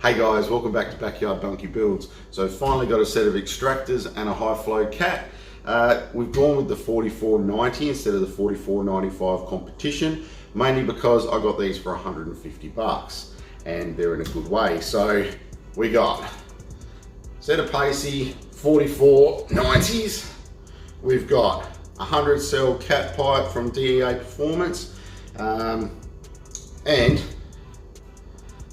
Hey guys, welcome back to Backyard Donkey Builds. So finally got a set of extractors and a high flow cat. We've gone with the 4490 instead of the 4495 competition, mainly because I got these for 150 bucks and they're in a good way. So we got a set of Pacey 4490s. We've got a 100 cell cat pipe from DEA Performance, and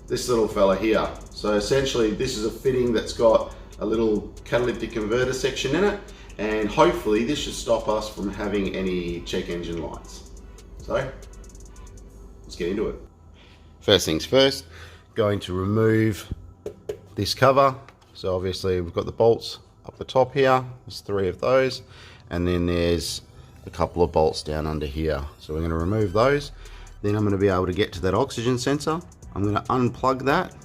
this little fella here. So essentially this is a fitting that's got a little catalytic converter section in it, and hopefully this should stop us from having any check engine lights. So let's get into it. First things first, going to remove this cover. So obviously we've got the bolts up the top here, there's 3 of those, and then there's a couple of bolts down under here. So we're going to remove those. Then I'm going to be able to get to that oxygen sensor. I'm going to unplug that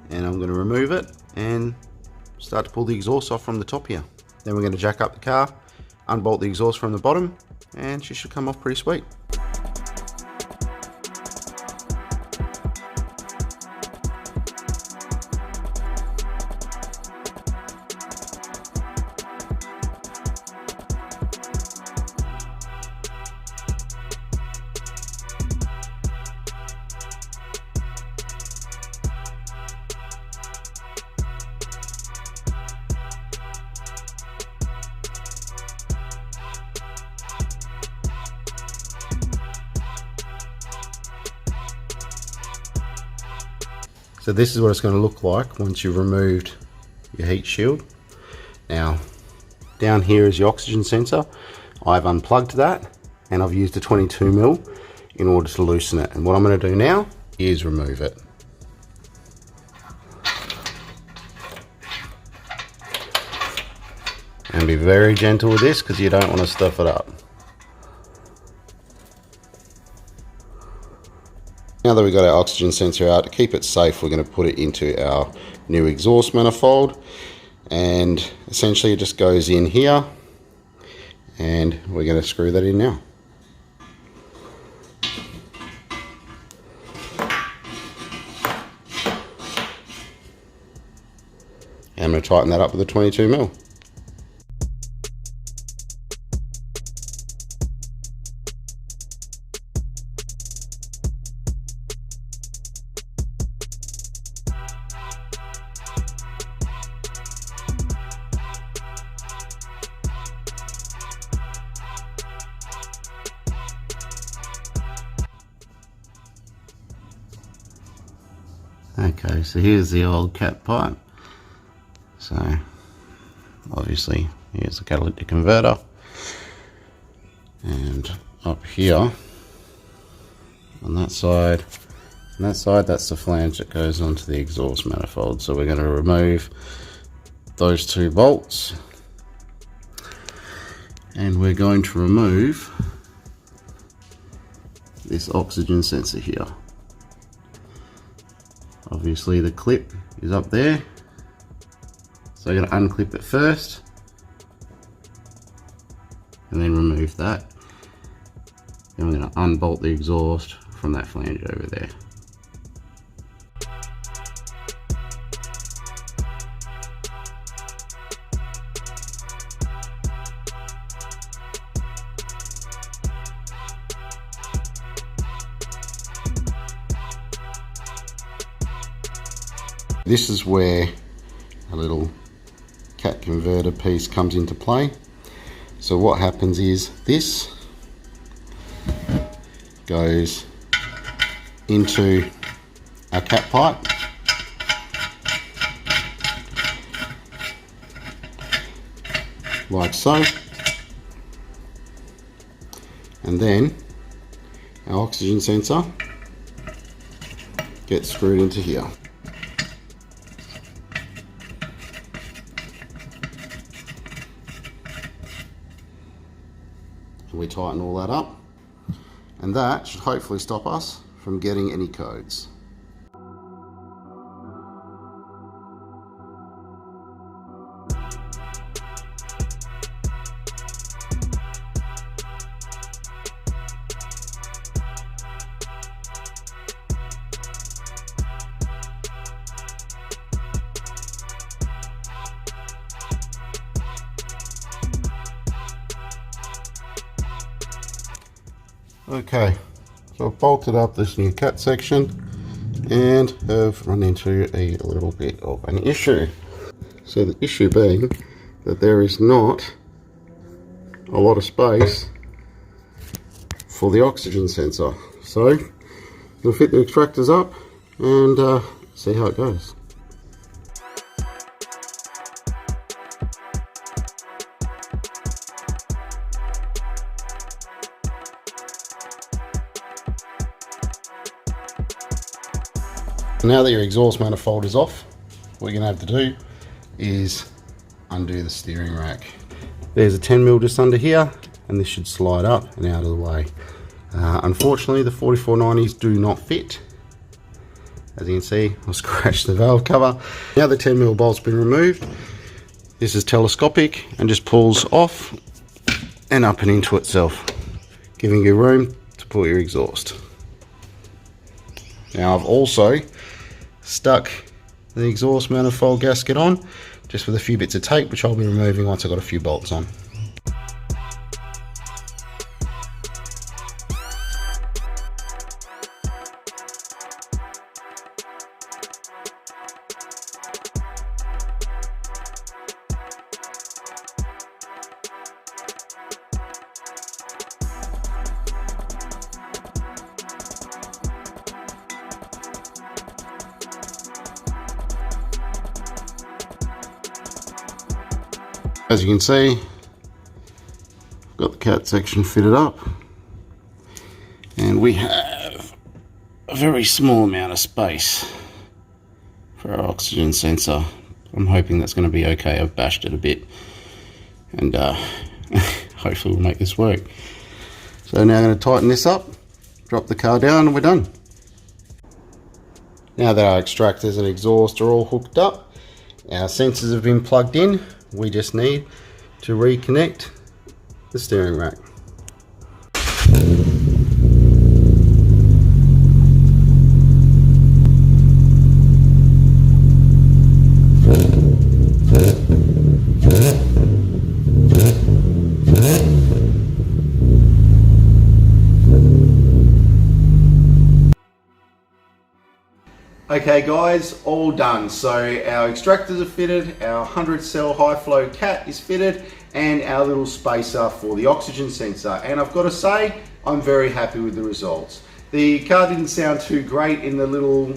and I'm going to remove it and start to pull the exhaust off from the top here. Then we're going to jack up the car, unbolt the exhaust from the bottom, and she should come off pretty sweet. So this is what it's going to look like once you've removed your heat shield. Now, down here is your oxygen sensor. I've unplugged that and I've used a 22mm in order to loosen it. And what I'm going to do now is remove it. And be very gentle with this because you don't want to stuff it up. Now that we've got our oxygen sensor out, to keep it safe, we're going to put it into our new exhaust manifold, and essentially it just goes in here, and we're going to screw that in now. And I'm going to tighten that up with a 22mm. Okay, so here's the old cat pipe. So obviously here's the catalytic converter, and up here on that side, that's the flange that goes onto the exhaust manifold. So we're going to remove those 2 bolts, and we're going to remove this oxygen sensor here. Obviously the clip is up there, so I'm going to unclip it first and then remove that. Then we're going to unbolt the exhaust from that flange over there. This is where a little cat converter piece comes into play. So what happens is this goes into our cat pipe, like so, and then our oxygen sensor gets screwed into here. We tighten all that up, and that should hopefully stop us from getting any codes. Okay, so I've bolted up this new cat section and have run into a little bit of an issue. So the issue being that there is not a lot of space for the oxygen sensor. So we'll fit the extractors up and see how it goes. Now that your exhaust manifold is off, what you're going to have to do is undo the steering rack. There's a 10mm just under here, and this should slide up and out of the way. Unfortunately, the 4490s do not fit. As you can see, I've scratched the valve cover. Now the 10mm bolt's been removed. This is telescopic and just pulls off and up and into itself, giving you room to put your exhaust. Now I've also stuck the exhaust manifold gasket on, just with a few bits of tape, which I'll be removing once I've got a few bolts on. As you can see, I've got the cat section fitted up, and we have a very small amount of space for our oxygen sensor. I'm hoping that's going to be okay. I've bashed it a bit, and hopefully we'll make this work. So now I'm going to tighten this up, drop the car down, and we're done. Now that our extractors and exhaust are all hooked up, our sensors have been plugged in, we just need to reconnect the steering rack. Okay guys, all done. So our extractors are fitted, our 100 cell high flow cat is fitted, and our little spacer for the oxygen sensor. And I've got to say, I'm very happy with the results. The car didn't sound too great in the little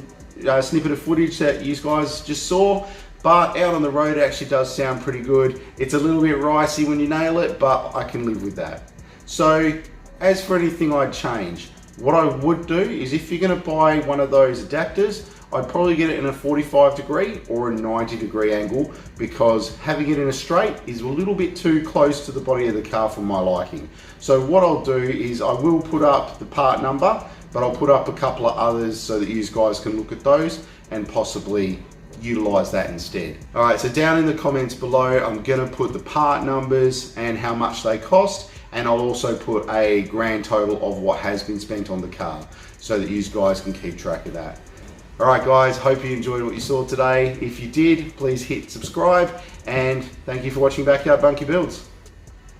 snippet of footage that you guys just saw, but out on the road it actually does sound pretty good. It's a little bit ricey when you nail it, but I can live with that. So as for anything I'd change, what I would do is, if you're going to buy one of those adapters, I'd probably get it in a 45 degree or a 90 degree angle, because having it in a straight is a little bit too close to the body of the car for my liking. So what I'll do is I will put up the part number, but I'll put up a couple of others so that you guys can look at those and possibly utilize that instead. All right, so down in the comments below, I'm gonna put the part numbers and how much they cost, and I'll also put a grand total of what has been spent on the car so that you guys can keep track of that. All right guys, hope you enjoyed what you saw today. If you did, please hit subscribe, and thank you for watching Backyard Bunky Builds.